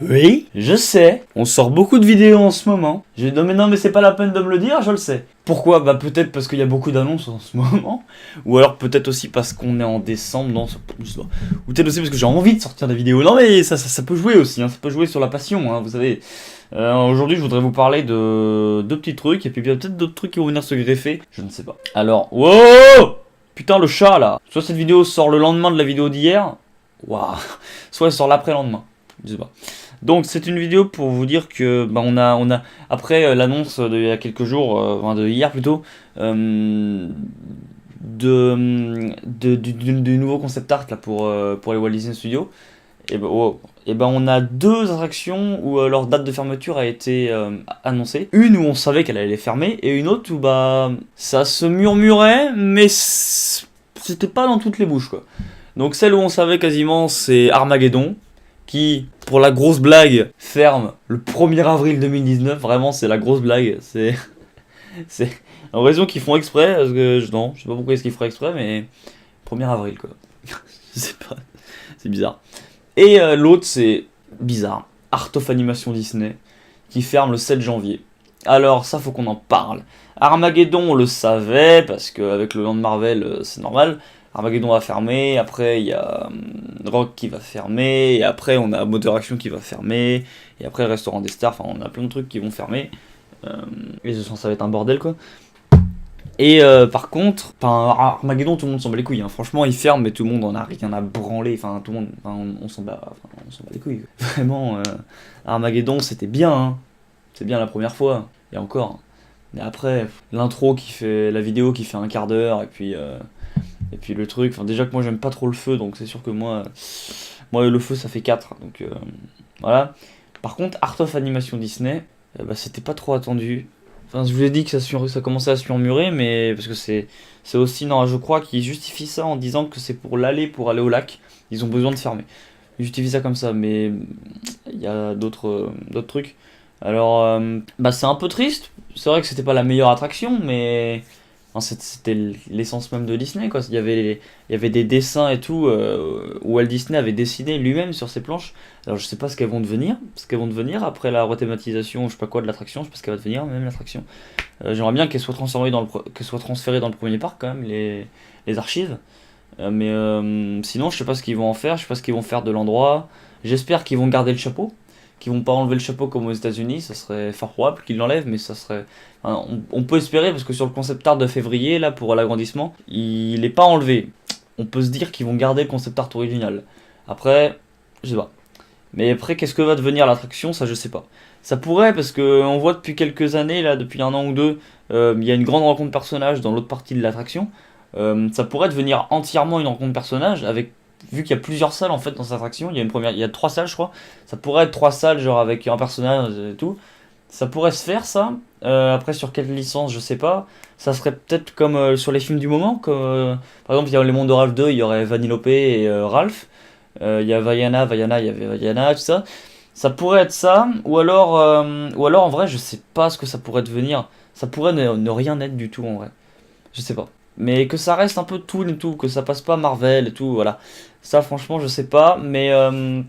Oui, je sais, on sort beaucoup de vidéos en ce moment. Non mais c'est pas la peine de me le dire, je le sais. Pourquoi? Bah peut-être parce qu'il y a beaucoup d'annonces en ce moment, ou alors peut-être aussi parce qu'on est en décembre, non, je sais pas. Ou peut-être aussi parce que j'ai envie de sortir des vidéos. Non mais ça peut jouer aussi, hein. Ça peut jouer sur la passion, hein, vous savez. Aujourd'hui je voudrais vous parler de deux petits trucs, et puis peut-être d'autres trucs qui vont venir se greffer, je ne sais pas. Alors, wow! Putain le chat là! Soit cette vidéo sort le lendemain de la vidéo d'hier, waouh! Soit elle sort l'après-lendemain, je sais pas. Donc c'est une vidéo pour vous dire que bah, on a après l'annonce d'il y a quelques jours, enfin de hier plutôt, du nouveau concept art là pour les Walt Disney Studios. Et ben on a deux attractions où leur date de fermeture a été annoncée. Une où on savait qu'elle allait fermer et une autre où bah ça se murmurait mais c'était pas dans toutes les bouches quoi. Donc celle où on savait quasiment c'est Armageddon qui, pour la grosse blague, ferme le 1er avril 2019. Vraiment, c'est la grosse blague. C'est en raison qu'ils font exprès, parce que non, je sais pas pourquoi est-ce qu'ils feraient exprès, mais 1er avril quoi. Je sais pas, c'est bizarre. Et l'autre, c'est bizarre, Art of Animation Disney, qui ferme le 7 janvier. Alors ça, faut qu'on en parle. Armageddon, on le savait, parce qu'avec le land de Marvel, c'est normal. Armageddon va fermer, après il y a Rock qui va fermer, et après on a Motor Action qui va fermer, et après le restaurant des stars, enfin on a plein de trucs qui vont fermer. Et ça va être un bordel quoi. Et par contre, Armageddon, tout le monde s'en bat les couilles, hein. Franchement il ferme, mais tout le monde en a rien à branler, enfin tout le monde, on s'en bat les couilles. Vraiment, Armageddon c'était bien, hein. C'est bien la première fois, et encore. Mais après, l'intro qui fait, la vidéo qui fait un quart d'heure, et puis le truc, enfin déjà que moi j'aime pas trop le feu, donc c'est sûr que moi le feu ça fait 4, donc voilà. Par contre, Art of Animation Disney, bah, c'était pas trop attendu. Enfin, je vous ai dit que ça commençait à se murmurer, mais parce que c'est aussi, non, je crois qu'ils justifient ça en disant que c'est pour pour aller au lac, ils ont besoin de fermer. Ils justifient ça comme ça, mais il y a d'autres trucs. Alors, bah c'est un peu triste, c'est vrai que c'était pas la meilleure attraction, mais enfin, c'était l'essence même de Disney, quoi. Il y avait des dessins et tout, où Walt Disney avait dessiné lui-même sur ses planches. Alors je sais pas ce qu'elles vont devenir après la rethématisation, je sais pas quoi de l'attraction, je sais pas ce qu'elle va devenir même l'attraction. J'aimerais bien qu'elle soit qu'elle soit transférée dans le premier parc quand même, les archives. Mais sinon je sais pas ce qu'ils vont en faire, je sais pas ce qu'ils vont faire de l'endroit. J'espère qu'ils vont garder le chapeau, qu'ils vont pas enlever le chapeau comme aux États-Unis, ça serait fort probable qu'ils l'enlèvent, mais ça serait. Enfin, on peut espérer parce que sur le concept art de février, là pour l'agrandissement, il est pas enlevé. On peut se dire qu'ils vont garder le concept art original. Après, je sais pas. Mais après, qu'est-ce que va devenir l'attraction, ça je sais pas. Ça pourrait, parce que on voit depuis quelques années, là, depuis un an ou deux, il y a une grande rencontre personnage dans l'autre partie de l'attraction. Ça pourrait devenir entièrement une rencontre personnage avec vu qu'il y a plusieurs salles en fait dans cette attraction, il y a 3 salles je crois, ça pourrait être 3 salles genre avec un personnage et tout, ça pourrait se faire ça. Après sur quelle licence je sais pas, ça serait peut-être comme sur les films du moment, comme par exemple il y a Les Mondes de Ralph 2, il y aurait Vanellope et Ralph. Il y a Vaiana, il y avait Vaiana, tout ça. Ça pourrait être ça, ou alors en vrai je sais pas ce que ça pourrait devenir, ça pourrait ne rien être du tout en vrai, je sais pas. Mais que ça reste un peu Toon et tout, que ça passe pas Marvel et tout, voilà. Ça, franchement, je sais pas, mais je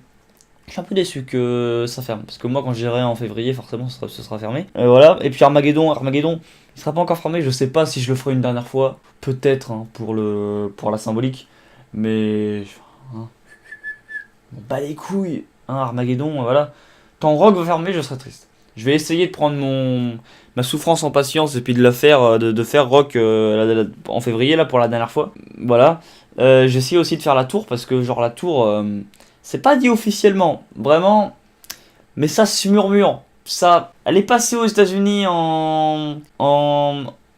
suis un peu déçu que ça ferme. Parce que moi, quand j'irai en février, forcément, ce sera fermé. Voilà. Et puis Armageddon, il sera pas encore fermé. Je sais pas si je le ferai une dernière fois. Peut-être, hein, pour la symbolique. Mais. Hein, on bat les couilles. Hein, Armageddon, voilà. Quand Rock va fermer, je serai triste. Je vais essayer de prendre ma souffrance en patience et puis de la faire, de faire Rock en février, là, pour la dernière fois. Voilà. J'essaie aussi de faire la tour parce que, genre, la tour, c'est pas dit officiellement, vraiment, mais ça se murmure. Ça, elle est passée aux États-Unis en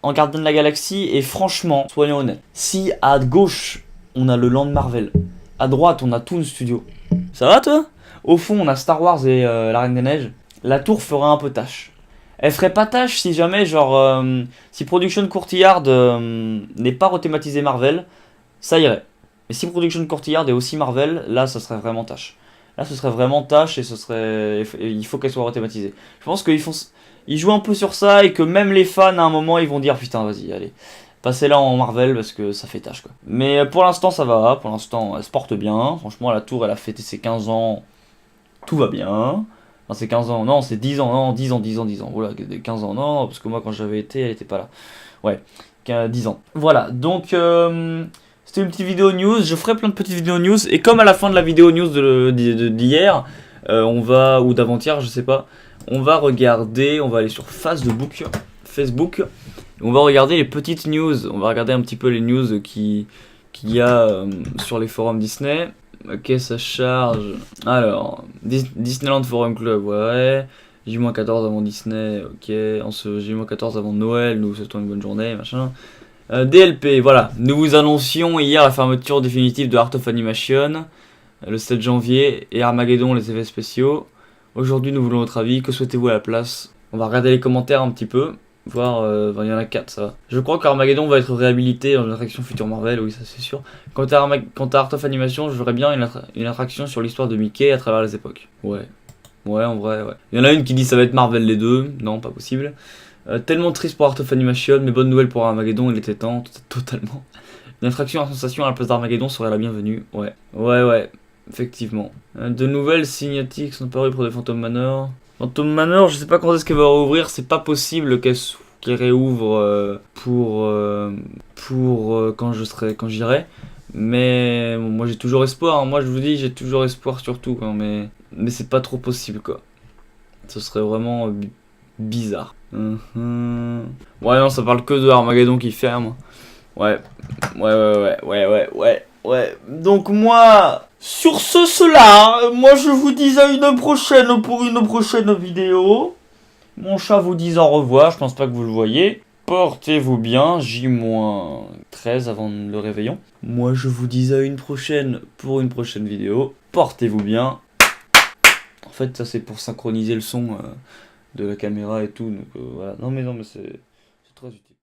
Gardien de la Galaxie et franchement, soyons honnêtes, si à gauche on a le Land Marvel, à droite on a Toon Studio, ça va toi? Au fond on a Star Wars et la Reine des Neiges, la tour ferait un peu tâche. Elle ferait pas tâche si jamais, genre, si Production Courtyard n'est pas rethématisé Marvel, ça irait. Mais si Production Courtyard est aussi Marvel, là, ça serait vraiment tâche. Là, ce serait vraiment tâche et il faut qu'elle soit rethématisée. Je pense ils jouent un peu sur ça et que même les fans, à un moment, ils vont dire putain, vas-y, allez, passez-la en Marvel parce que ça fait tâche, quoi. Mais pour l'instant, ça va. Pour l'instant, elle se porte bien. Franchement, la tour, elle a fêté ses 15 ans tout va bien. Enfin, c'est 15 ans, non, c'est 10 ans, non, 10 ans, 10 ans, 10 ans. Voilà, 15 ans, non, parce que moi, quand j'avais été, elle était pas là. Ouais, 10 ans. Voilà, donc, c'était une petite vidéo news. Je ferai plein de petites vidéos news. Et comme à la fin de la vidéo news d'hier, on va, ou d'avant-hier, je sais pas, on va aller sur Facebook, on va regarder les petites news. On va regarder un petit peu les news qu'il y a sur les forums Disney. Ok, ça charge. Alors, Disneyland Forum Club, ouais. J-14 avant Disney, ok. J-14 avant Noël, nous souhaitons une bonne journée, machin. DLP, voilà. Nous vous annoncions hier la fermeture définitive de Art of Animation, le 7 janvier, et Armageddon, les effets spéciaux. Aujourd'hui, nous voulons votre avis. Que souhaitez-vous à la place? On va regarder les commentaires un petit peu. Voir, il y en a 4, ça va. Je crois qu'Armageddon va être réhabilité dans une attraction future Marvel, oui, ça c'est sûr. Quant à Art of Animation, j'aurais bien une attraction sur l'histoire de Mickey à travers les époques. Ouais. Ouais, en vrai, ouais. Il y en a une qui dit ça va être Marvel les deux. Non, pas possible. Tellement triste pour Art of Animation, mais bonne nouvelle pour Armageddon, il était temps, totalement. Une attraction à sensation à la place d'Armageddon serait la bienvenue. Ouais. Ouais, effectivement. De nouvelles cinématiques sont parues pour The Phantom Manor. Phantom Manor, je sais pas quand est-ce qu'elle va rouvrir, c'est pas possible qu'elle réouvre pour quand j'irai. Mais bon, moi j'ai toujours espoir, hein. Moi je vous dis, j'ai toujours espoir surtout, quoi. Mais c'est pas trop possible, quoi. Ce serait vraiment bizarre. Ouais, non, ça parle que de Armageddon qui ferme. Ouais. Donc moi, sur cela, moi je vous dis à une prochaine pour une prochaine vidéo. Mon chat vous dit au revoir, je pense pas que vous le voyez. Portez-vous bien, J-13 avant le réveillon. Moi je vous dis à une prochaine pour une prochaine vidéo. Portez-vous bien. En fait ça c'est pour synchroniser le son de la caméra et tout. Donc voilà. Non mais c'est très utile.